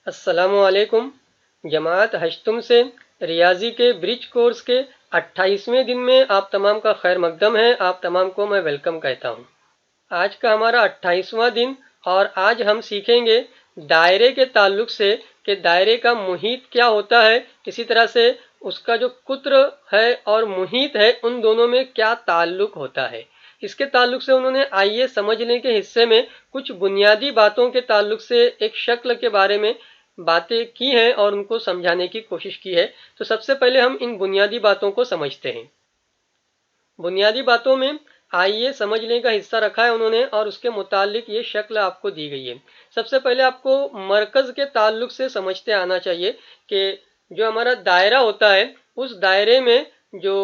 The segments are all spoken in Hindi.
अस्सलामुअलैकुम। जमात हश्तुम से रियाजी के ब्रिज कोर्स के 28वें दिन में आप तमाम का खैर मकदम है। आप तमाम को मैं वेलकम कहता हूँ। आज का हमारा 28वां दिन और आज हम सीखेंगे दायरे के ताल्लुक से कि दायरे का मुहीत क्या होता है, इसी तरह से उसका जो कुत्र है और मुहीत है उन दोनों में क्या ताल्लुक होता है। इसके ताल्लुक से उन्होंने आइए समझने के हिस्से में कुछ बुनियादी बातों के ताल्लुक से एक शक्ल के बारे में बातें की हैं और उनको समझाने की कोशिश की है। तो सबसे पहले हम इन बुनियादी बातों को समझते हैं। बुनियादी बातों में आइए समझने का हिस्सा रखा है उन्होंने और उसके मुतालिक ये शक्ल आपको दी गई है। सबसे पहले आपको मरकज के ताल्लुक से समझते आना चाहिए कि जो हमारा दायरा होता है उस दायरे में जो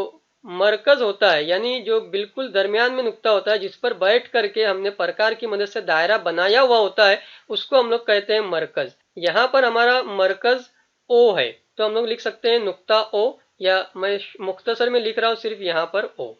मरकज होता है यानी जो बिल्कुल दरमियान में नुक्ता होता है जिस पर बैठ करके हमने प्रकार की मदद से दायरा बनाया हुआ होता है उसको हम लोग कहते हैं मरकज। यहाँ पर हमारा मरकज ओ है तो हम लोग लिख सकते हैं नुक्ता ओ, या मैं मुख्तसर में लिख रहा हूं सिर्फ यहाँ पर ओ।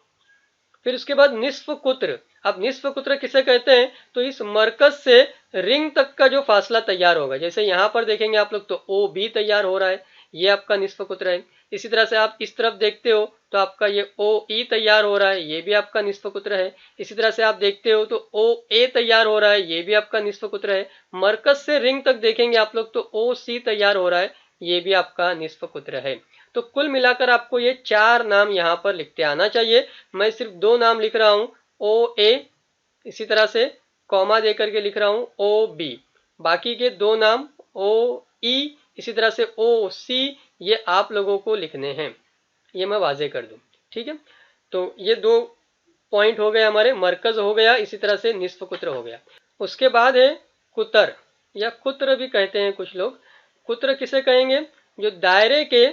फिर उसके बाद निस्फ कुत्र। अब निस्फ कुत्र किसे कहते हैं तो इस मरकज से रिंग तक का जो फासला तैयार होगा, जैसे यहाँ पर देखेंगे आप लोग तो ओ बी तैयार हो रहा है, ये आपका निस्फ कुत्र है। इसी तरह से आप इस तरफ देखते हो तो आपका ये ओ ई तैयार हो रहा है, ये भी आपका निस्फ कुत्र है। इसी तरह से आप देखते हो तो ओ ए तैयार हो रहा है, ये भी आपका निस्फ कुत्र है। मरकज से रिंग तक देखेंगे आप लोग तो ओ सी तैयार हो रहा है, ये भी आपका निस्फ कुत्र है। तो कुल मिलाकर आपको ये 4 नाम यहाँ पर लिखते आना चाहिए। मैं सिर्फ 2 नाम लिख रहा हूं, ओ ए, इसी तरह से कॉमा देकर के लिख रहा हूं ओ बी। बाकी के 2 नाम ओ ई, इसी तरह से ओ सी, ये आप लोगों को लिखने हैं। ये मैं वाजे कर दूं, ठीक है। तो ये 2 पॉइंट हो गए हमारे, मरकज हो गया, इसी तरह से निस्फ कुत्र हो गया। उसके बाद है कुतर या कुत्र भी कहते हैं कुछ लोग। कुत्र किसे कहेंगे जो दायरे के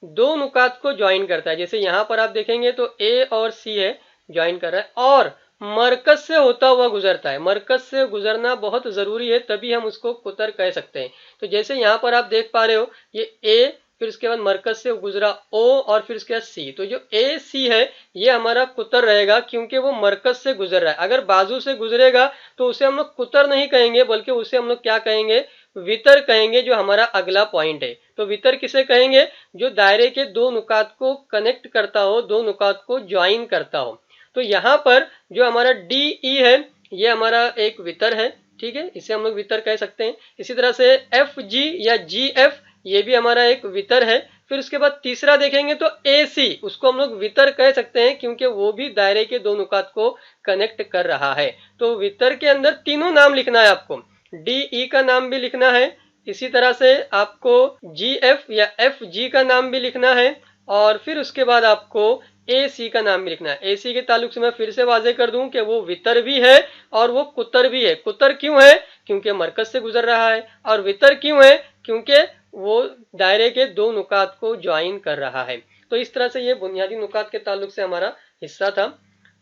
2 नुकात को ज्वाइन करता है, जैसे यहां पर आप देखेंगे तो ए और सी है, ज्वाइन कर रहा है और मरकज से होता हुआ गुजरता है। मरकज से गुजरना बहुत जरूरी है तभी हम उसको कुतर कह सकते हैं। तो जैसे यहां पर आप देख पा रहे हो ये ए, फिर उसके बाद मरकज से गुजरा ओ और फिर उसके बाद सी, तो जो ए सी है ये हमारा कुतर रहेगा क्योंकि वो मरकज से गुजर रहा है। अगर बाजू से गुजरेगा तो उसे हम लोग कुतर नहीं कहेंगे बल्कि उसे हम लोग क्या कहेंगे, वितर कहेंगे, जो हमारा अगला पॉइंट है। तो वितर किसे कहेंगे जो दायरे के 2 नुकात को कनेक्ट करता हो, 2 नुकात को ज्वाइन करता हो। तो यहाँ पर जो हमारा डी ई है ये हमारा एक वितर है, ठीक है, इसे हम लोग वितर कह सकते हैं। इसी तरह से एफ जी या जी एफ ये भी हमारा एक वितर है। फिर उसके बाद तीसरा देखेंगे तो ए सी, उसको हम लोग वितर कह सकते हैं क्योंकि वो भी दायरे के 2 नुकात को कनेक्ट कर रहा है। तो वितर के अंदर तीनों नाम लिखना है आपको, डी ई का नाम भी लिखना है, इसी तरह से आपको जी एफ या एफ जी का नाम भी लिखना है और फिर उसके बाद आपको ए सी का नाम भी लिखना है। ए सी के ताल्लुक से मैं फिर से वाजे कर दूं कि वो वितर भी है और वो कुतर भी है। कुतर क्यों है क्योंकि मरकज से गुजर रहा है, और वितर क्यों है क्योंकि वो दायरे के 2 नुकात को ज्वाइन कर रहा है। तो इस तरह से ये बुनियादी नुकात के ताल्लुक से हमारा हिस्सा था।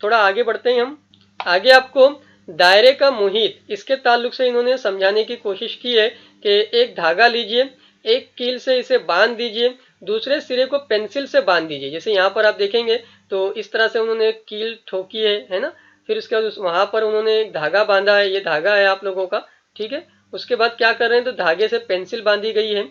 थोड़ा आगे बढ़ते हैं हम। आगे आपको दायरे का मुहीत, इसके ताल्लुक से इन्होंने समझाने की कोशिश की है कि एक धागा लीजिए, एक कील से इसे बांध दीजिए, दूसरे सिरे को पेंसिल से बांध दीजिए। जैसे यहाँ पर आप देखेंगे तो इस तरह से उन्होंने कील ठोकी है ना। फिर उसके बाद वहां पर उन्होंने एक धागा बांधा है, ये धागा है आप लोगों का, ठीक है। उसके बाद क्या कर रहे हैं तो धागे से पेंसिल बांधी गई है।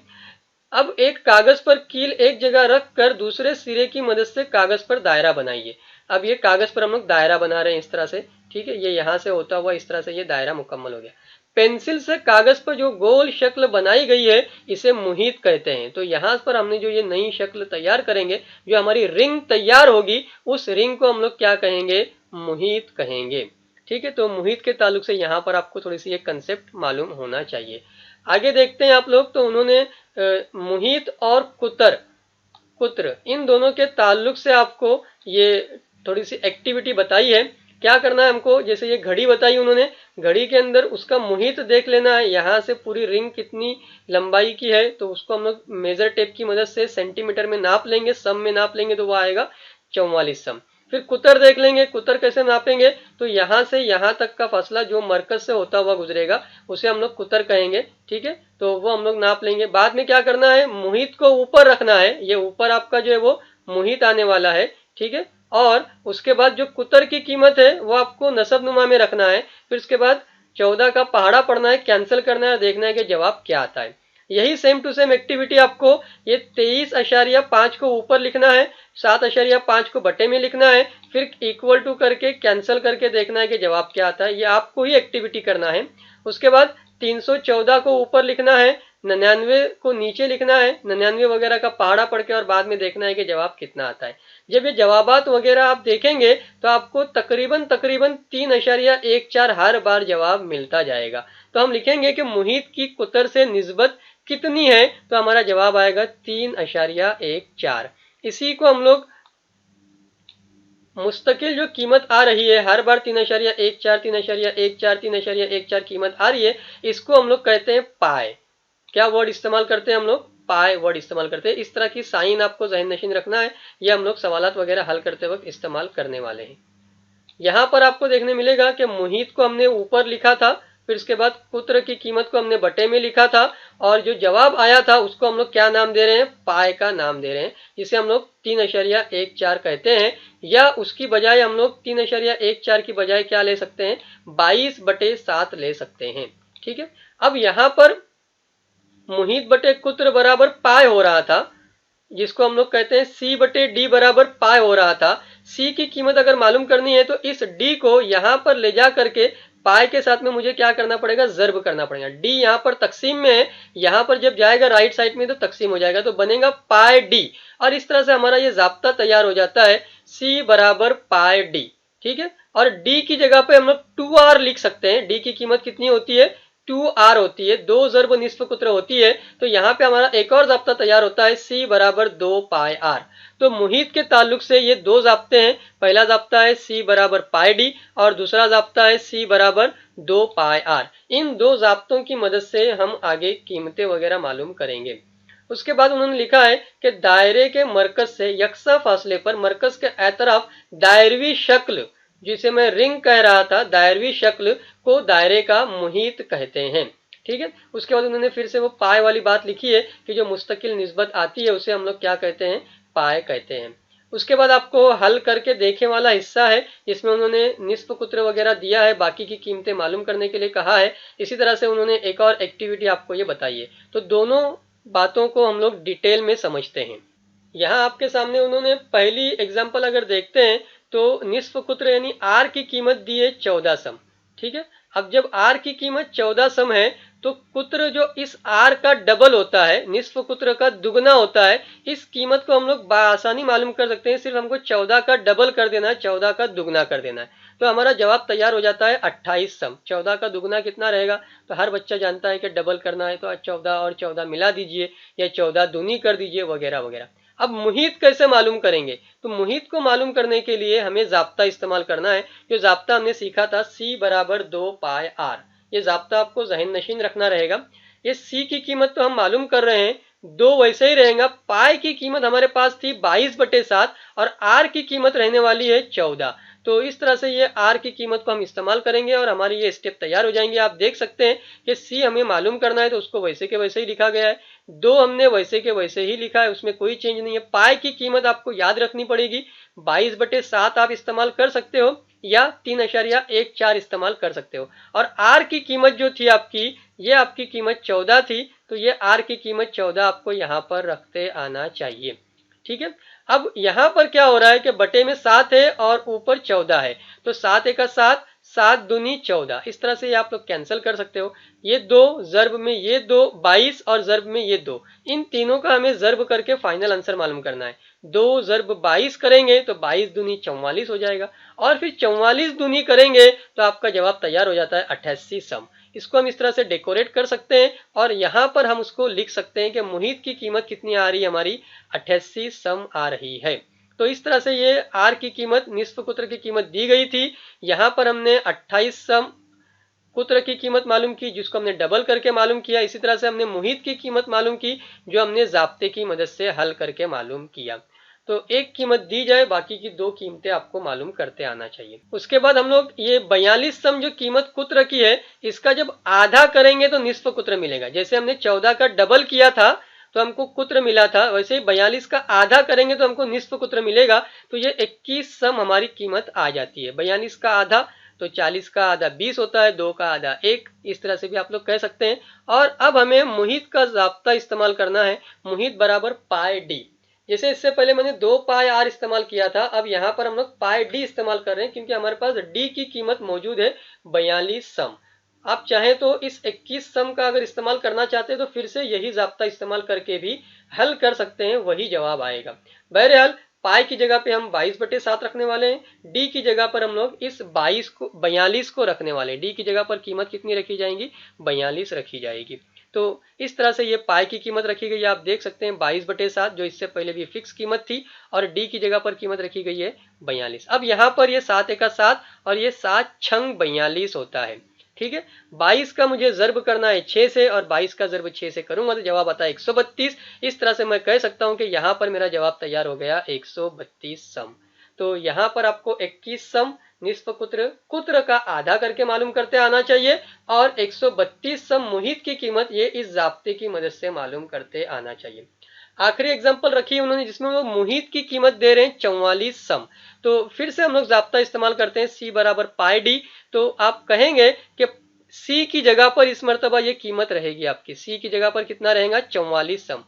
अब एक कागज पर कील एक जगह रख कर दूसरे सिरे की मदद से कागज पर दायरा बनाइए। अब ये कागज पर हम लोग दायरा बना रहे हैं इस तरह से, ठीक है, ये यहां से होता हुआ इस तरह से ये दायरा मुकम्मल हो गया। पेंसिल से कागज पर जो गोल शक्ल बनाई गई है इसे मुहीत कहते हैं। तो यहाँ पर हमने जो ये नई शक्ल तैयार करेंगे, जो हमारी रिंग तैयार होगी, उस रिंग को हम लोग क्या कहेंगे, मुहीत कहेंगे, ठीक है। तो मुहीत के ताल्लुक से यहाँ पर आपको थोड़ी सी एक कंसेप्ट मालूम होना चाहिए। आगे देखते हैं आप लोग, तो उन्होंने मुहीत और कुतर, कुत्र, इन दोनों के ताल्लुक से आपको ये थोड़ी सी एक्टिविटी बताई है। क्या करना है हमको, जैसे ये घड़ी बताई उन्होंने, घड़ी के अंदर उसका मुहीत देख लेना है, यहाँ से पूरी रिंग कितनी लंबाई की है तो उसको हम लोग मेजर टेप की मदद से सेंटीमीटर में नाप लेंगे, सम में नाप लेंगे तो वो आएगा 44 सम। फिर कुतर देख लेंगे, कुतर कैसे नापेंगे तो यहाँ से यहाँ तक का फासला जो मरकज से होता हुआ गुजरेगा उसे हम लोग कुतर कहेंगे, ठीक है। तो वो हम लोग नाप लेंगे। बाद में क्या करना है, मुहीत को ऊपर रखना है, ये ऊपर आपका जो है वो मुहीत आने वाला है, ठीक है। और उसके बाद जो कुतर की कीमत है वो आपको नसबनुमा में रखना है। फिर उसके बाद 14 का पहाड़ा पढ़ना है, कैंसिल करना है, देखना है कि जवाब क्या आता है। यही सेम टू सेम एक्टिविटी आपको ये 23.5 को ऊपर लिखना है, 7.5 को बटे में लिखना है, फिर इक्वल टू करके कैंसिल करके देखना है कि जवाब क्या आता है। ये आपको ही एक्टिविटी करना है। उसके बाद 314 को ऊपर लिखना है, 99 को नीचे लिखना है, 99 वगैरह का पहाड़ा पढ़ के और बाद में देखना है कि जवाब कितना आता है। जब ये जवाबात वगैरह आप देखेंगे तो आपको तकरीबन 3.14 हर बार जवाब मिलता जाएगा। तो हम लिखेंगे कि मुहित की कुतर से निस्बत कितनी है, तो हमारा जवाब आएगा 3.14। इसी को हम लोग मुस्तकिल जो कीमत आ रही है हर बार 3.14 3.14 3.14 कीमत आ रही है, इसको हम लोग कहते हैं पाए। क्या वर्ड इस्तेमाल करते हैं हम लोग? पाए वर्ड इस्तेमाल करते हैं। इस तरह की साइन आपको ज़हन नशीन रखना है, ये हम लोग सवालात वगैरह हल करते वक्त इस्तेमाल करने वाले हैं। यहाँ पर आपको देखने मिलेगा कि मुहित को हमने ऊपर लिखा था, फिर उसके बाद कुत्र की कीमत को हमने बटे में लिखा था, और जो जवाब आया था उसको हम लोग क्या नाम दे रहे हैं? पाए का नाम दे रहे हैं, जिसे हम लोग 3.14 कहते हैं। या उसकी बजाय हम लोग 3.14 की बजाय क्या ले सकते हैं? 22/7 ले सकते हैं। ठीक है। अब यहाँ पर मुहित बटे कुत्र बराबर पाए हो रहा था, जिसको हम लोग कहते हैं सी बटे डी बराबर पाए हो रहा था। सी की कीमत अगर मालूम करनी है तो इस डी को यहां पर ले जा करके पाए के साथ में मुझे क्या करना पड़ेगा? जर्ब करना पड़ेगा। डी यहां पर तकसीम में है, यहां पर जब जाएगा राइट साइड में तो तकसीम हो जाएगा, तो बनेगा पाए डी। और इस तरह से हमारा ये जाब्ता तैयार हो जाता है, सी बराबर पाए डी। ठीक है। और डी की जगह पे हम लोग 2r लिख सकते हैं। डी की कीमत कितनी होती है? 2r होती है, 2 ज़र्ब निस्फ कुत्र होती है। तो यहाँ पे हमारा एक और जाब्ता तैयार होता है, c बराबर 2 पाए r। तो मुहित के ताल्लुक से ये दो जाब्ते हैं। पहला जाब्ता है c बराबर पाए d और दूसरा जाब्ता है c बराबर 2 पाए r। इन दो जाब्तों की मदद से हम आगे कीमतें वगैरह मालूम करेंगे। उसके बाद उन्होंने लिखा है कि दायरे के मरकज से यकसा फासले पर मरकज के एतराफ दायरवी शक्ल, जिसे मैं रिंग कह रहा था, दायरवी शक्ल को दायरे का मुहित कहते हैं। ठीक है। उसके बाद उन्होंने फिर से वो पाए वाली बात लिखी है कि जो मुस्तकिल निस्बत आती है उसे हम लोग क्या कहते हैं? पाए कहते हैं। उसके बाद आपको हल करके देखे वाला हिस्सा है, जिसमें उन्होंने निस्फ कुत्र वगैरह दिया है, बाकी की कीमतें मालूम करने के लिए कहा है। इसी तरह से उन्होंने एक और एक्टिविटी आपको ये बताई है। तो दोनों बातों को हम लोग डिटेल में समझते हैं। यहाँ आपके सामने उन्होंने पहली एग्जाम्पल अगर देखते हैं तो निस्फ कुत्र यानी आर की कीमत दी है 14 सम। ठीक है। अब जब आर की कीमत 14 सम है तो कुत्र जो इस आर का डबल होता है, निस्फ कुत्र का दुगना होता है, इस कीमत को हम लोग आसानी मालूम कर सकते हैं। सिर्फ हमको 14 का डबल कर देना है, 14 का दुगना कर देना है, तो हमारा जवाब तैयार हो जाता है 28 सम। 14 का दुगना कितना रहेगा? तो हर बच्चा जानता है कि डबल करना है तो 14 और 14 मिला दीजिए या 14 दूनी कर दीजिए वगैरह वगैरह। अब मुहित कैसे मालूम करेंगे? तो मुहित को मालूम करने के लिए हमें जाब्ता इस्तेमाल करना है। जो जाब्ता हमने सीखा था, c बराबर 2 पाए r, ये जाब्ता आपको जहन नशीन रखना रहेगा। ये c की कीमत तो हम मालूम कर रहे हैं, 2 वैसे ही रहेगा। पाए की कीमत हमारे पास थी 22/7 और r की कीमत रहने वाली है 14। तो इस तरह से ये r की कीमत को हम इस्तेमाल करेंगे और हमारी ये स्टेप तैयार हो जाएंगे। आप देख सकते हैं कि c हमें मालूम करना है तो उसको वैसे के वैसे ही लिखा गया है, 2 हमने वैसे के वैसे ही लिखा है, उसमें कोई चेंज नहीं है। पाए की कीमत आपको याद रखनी पड़ेगी, 22/7 आप इस्तेमाल कर सकते हो या 3.14 इस्तेमाल कर सकते हो। और आर की कीमत जो थी आपकी, ये आपकी कीमत 14 थी, तो ये आर की कीमत 14 आपको यहाँ पर रखते आना चाहिए। ठीक है। अब यहाँ पर क्या हो रहा है कि बटे में 7 है और ऊपर 14 है, तो 7 एका 7, 7 दूनी 14, इस तरह से आप लोग कैंसिल कर सकते हो। ये 2 जर्ब में ये 2, 22 और जर्ब में ये 2, इन तीनों का हमें जर्ब करके फाइनल आंसर मालूम करना है। 2 जर्ब 22 करेंगे तो 22 दूनी 44 हो जाएगा, और फिर 44 दूनी करेंगे तो आपका जवाब तैयार हो जाता है 88 सम। इसको हम इस तरह से डेकोरेट कर सकते हैं और यहाँ पर हम उसको लिख सकते हैं कि मुहित की कीमत कितनी आ रही है? हमारी 88 सम आ रही है। तो इस तरह से ये आर की कीमत, निस्फ कुत्र की कीमत दी गई थी, यहाँ पर हमने 28 सम कुत्र की कीमत मालूम की, जिसको हमने डबल करके मालूम किया। इसी तरह से हमने मुहित की कीमत मालूम की, जो हमने जाब्ते की मदद से हल करके मालूम किया। तो एक कीमत दी जाए, बाकी की 2 कीमतें आपको मालूम करते आना चाहिए। उसके बाद हम लोग ये 42 सम जो कीमत कुत्र की है, इसका जब आधा करेंगे तो निस्फ कुत्र मिलेगा। जैसे हमने 14 का डबल किया था तो हमको कुत्र मिला था, वैसे ही 42 का आधा करेंगे तो हमको निस्फ कुत्र मिलेगा। तो ये 21 सम हमारी कीमत आ जाती है। 42 का आधा तो 40 का आधा 20 होता है, 2 का आधा 1, इस तरह से भी आप लोग कह सकते हैं। और अब हमें मुहित का ज़ाब्ता इस्तेमाल करना है, मुहित बराबर पाई डी। जैसे इससे पहले मैंने 2 पाई आर इस्तेमाल किया था, अब यहाँ पर हम लोग पाई डी इस्तेमाल कर रहे हैं क्योंकि हमारे पास डी की कीमत मौजूद है 42 सम। आप चाहें तो इस 21 सम का अगर इस्तेमाल करना चाहते हैं तो फिर से यही ज़ाब्ता इस्तेमाल करके भी हल कर सकते हैं, वही जवाब आएगा। बहरहाल पाई की जगह पे हम 22/7 रखने वाले हैं, डी की जगह पर हम लोग इस 42 को रखने वाले हैं। डी की जगह पर कीमत कितनी रखी जाएगी, 42 रखी जाएगी। तो इस तरह से ये पाई की कीमत रखी गई है, आप देख सकते हैं 22/7, जो इससे पहले भी फिक्स कीमत थी, और डी की जगह पर कीमत रखी गई है 42। अब यहाँ पर ये 7 एका 7 और ये 7 छंग 42 होता है। ठीक है, 22 का मुझे ज़र्ब करना है 6 से, और 22 का ज़र्ब 6 से करूंगा तो जवाब आता है 132। इस तरह से मैं कह सकता हूं कि यहाँ पर मेरा जवाब तैयार हो गया 132 सम। तो यहाँ पर आपको 21 सम निस्फ कुत्र का आधा करके मालूम करते आना चाहिए, और 132 सम मुहित की कीमत ये इस जाब्ते की मदद से मालूम करते आना चाहिए। आखिरी एग्जाम्पल रखी है उन्होंने जिसमें वो मुहित की कीमत दे रहे हैं 44 सम। तो फिर से हम लोग जाब्ता इस्तेमाल करते हैं, सी बराबर पाई डी। तो आप कहेंगे कि सी की जगह पर इस मर्तबा ये कीमत रहेगी आपकी, सी की जगह पर कितना रहेगा, 44 सम।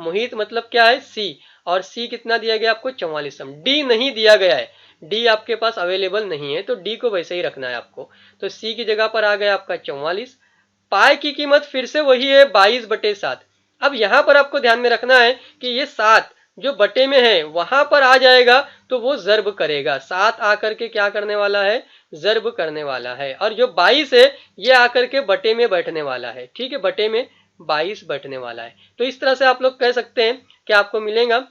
मुहित मतलब क्या है, सी, और सी कितना दिया गया आपको, 44 सम। डी नहीं दिया गया है, डी आपके पास अवेलेबल नहीं है, तो डी को वैसे ही रखना है आपको। तो सी की जगह पर आ गया आपका 44। पाई की कीमत फिर से वही है 22/7। अब यहां पर आपको ध्यान में रखना है कि ये 7 जो बटे में है वहां पर आ जाएगा तो वो ज़र्ब करेगा, 7 आकर के क्या करने वाला है, ज़र्ब करने वाला है, और जो 22 है ये आकर के बटे में बैठने वाला है। ठीक है, बटे में 22 बैठने वाला है। तो इस तरह से आप लोग कह सकते हैं कि आपको मिलेगा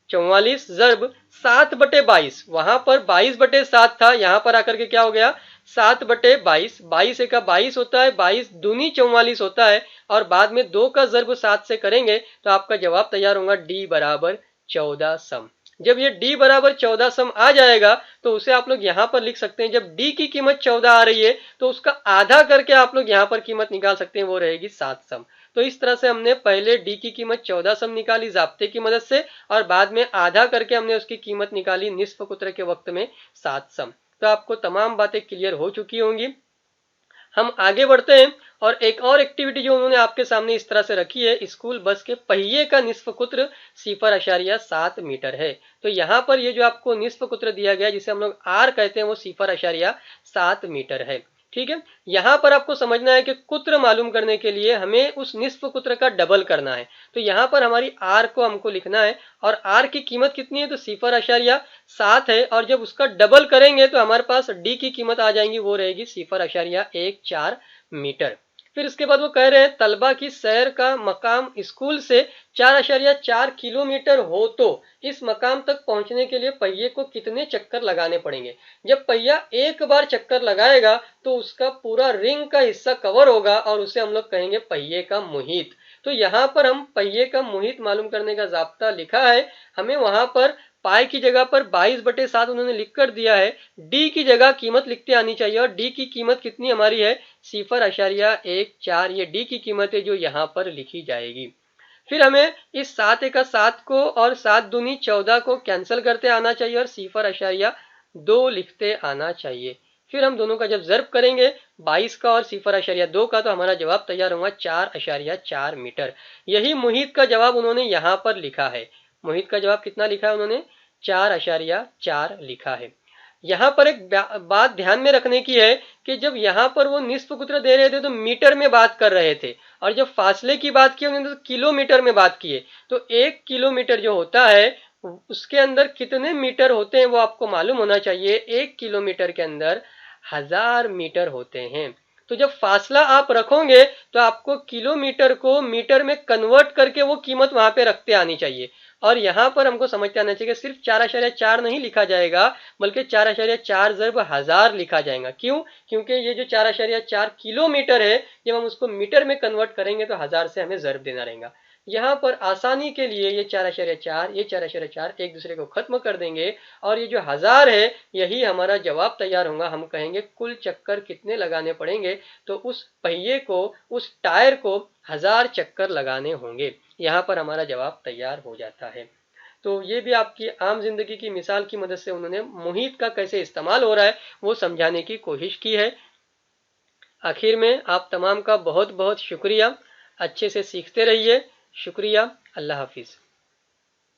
44 ज़र्ब 7/22, वहां पर 22/7 था, यहां पर आकर के क्या हो गया, 7/22। 22 एका 22 होता है, 22 दूनी 44 होता है, और बाद में 2 का ज़र्ब 7 से करेंगे तो आपका जवाब तैयार होगा डी बराबर 14 सम। जब ये डी बराबर 14 सम आ जाएगा तो उसे आप लोग यहाँ पर लिख सकते हैं, जब डी की कीमत 14 आ रही है तो उसका आधा करके आप लोग यहाँ पर कीमत निकाल सकते हैं, वो रहेगी 7 सम। तो इस तरह से हमने पहले डी की कीमत 14 सम निकाली जाब्ते की मदद से, और बाद में आधा करके हमने उसकी कीमत निकाली निस्फ कुत्र के वक्त में 7 सम। तो आपको तमाम बातें क्लियर हो चुकी होंगी। हम आगे बढ़ते हैं, और एक और एक्टिविटी जो उन्होंने आपके सामने इस तरह से रखी है, स्कूल बस के पहिए का निस्फ कुत्र 0.7 मीटर है। तो यहाँ पर ये जो आपको निस्फ कुत्र दिया गया है जिसे हम लोग आर कहते हैं, वो 0.7 मीटर है। ठीक है, यहाँ पर आपको समझना है कि कुत्र मालूम करने के लिए हमें उस निस्फ कुत्र का डबल करना है। तो यहाँ पर हमारी आर को हमको लिखना है, और आर की कीमत कितनी है, तो 0.7 है, और जब उसका डबल करेंगे तो हमारे पास डी की कीमत आ जाएंगी, वो रहेगी 0.14 मीटर। फिर इसके बाद वो कह रहे हैं तलबा की सैर का मकाम स्कूल से 4.4 किलोमीटर हो तो इस मकाम तक पहुंचने के लिए पहिए को कितने चक्कर लगाने पड़ेंगे। जब पहिया एक बार चक्कर लगाएगा तो उसका पूरा रिंग का हिस्सा कवर होगा, और उसे हम लोग कहेंगे पहिए का मुहित। तो यहाँ पर हम पहिए का मुहित मालूम करने का जाब्ता लिखा है, हमें वहां पर पाई की जगह पर 22/7 उन्होंने लिख कर दिया है, डी की जगह कीमत लिखते आनी चाहिए, और डी की कीमत कितनी हमारी है, 0.14। ये डी की कीमत है जो यहाँ पर लिखी जाएगी। फिर हमें इस 7 एका 7 को और 7 दूनी 14 को कैंसिल करते आना चाहिए, और 0.2 लिखते आना चाहिए। फिर हम दोनों का जब ज़र्ब करेंगे 22 का और 0.2 का, तो हमारा जवाब तैयार होगा 4.4 मीटर। यही मुहित का जवाब उन्होंने यहाँ पर लिखा है। मुहित का जवाब कितना लिखा है उन्होंने, 4.4 लिखा है। यहाँ पर एक बात ध्यान में रखने की है कि जब यहाँ पर वो निस्फ कुत्र दे रहे थे तो मीटर में बात कर रहे थे, और जब फासले की बात की उन्होंने तो किलोमीटर में बात की है। तो 1 किलोमीटर जो होता है उसके अंदर कितने मीटर होते हैं वो आपको मालूम होना चाहिए। 1 किलोमीटर के अंदर 1000 मीटर होते हैं। तो जब फासला आप रखोगे तो आपको किलोमीटर को मीटर में कन्वर्ट करके वो कीमत वहां पे रखते आनी चाहिए। और यहाँ पर हमको समझते आना चाहिए कि सिर्फ 4.4 नहीं लिखा जाएगा, बल्कि 4.4 ज़र्ब 1000 लिखा जाएगा। क्यों, क्योंकि ये जो 4.4 किलोमीटर है जब हम उसको मीटर में कन्वर्ट करेंगे तो 1000 से हमें ज़र्ब देना रहेगा। यहाँ पर आसानी के लिए ये 4.4 ये 4.4 एक दूसरे को खत्म कर देंगे, और ये जो 1000 है यही हमारा जवाब तैयार होगा। हम कहेंगे कुल चक्कर कितने लगाने पड़ेंगे, तो उस पहिए को, उस टायर को 1000 चक्कर लगाने होंगे। यहाँ पर हमारा जवाब तैयार हो जाता है। तो ये भी आपकी आम जिंदगी की मिसाल की मदद से उन्होंने मुहित का कैसे इस्तेमाल हो रहा है वो समझाने की कोशिश की है। आखिर में आप तमाम का बहुत बहुत शुक्रिया। अच्छे से सीखते रहिए। शुक्रिया। अल्लाह हाफिज़।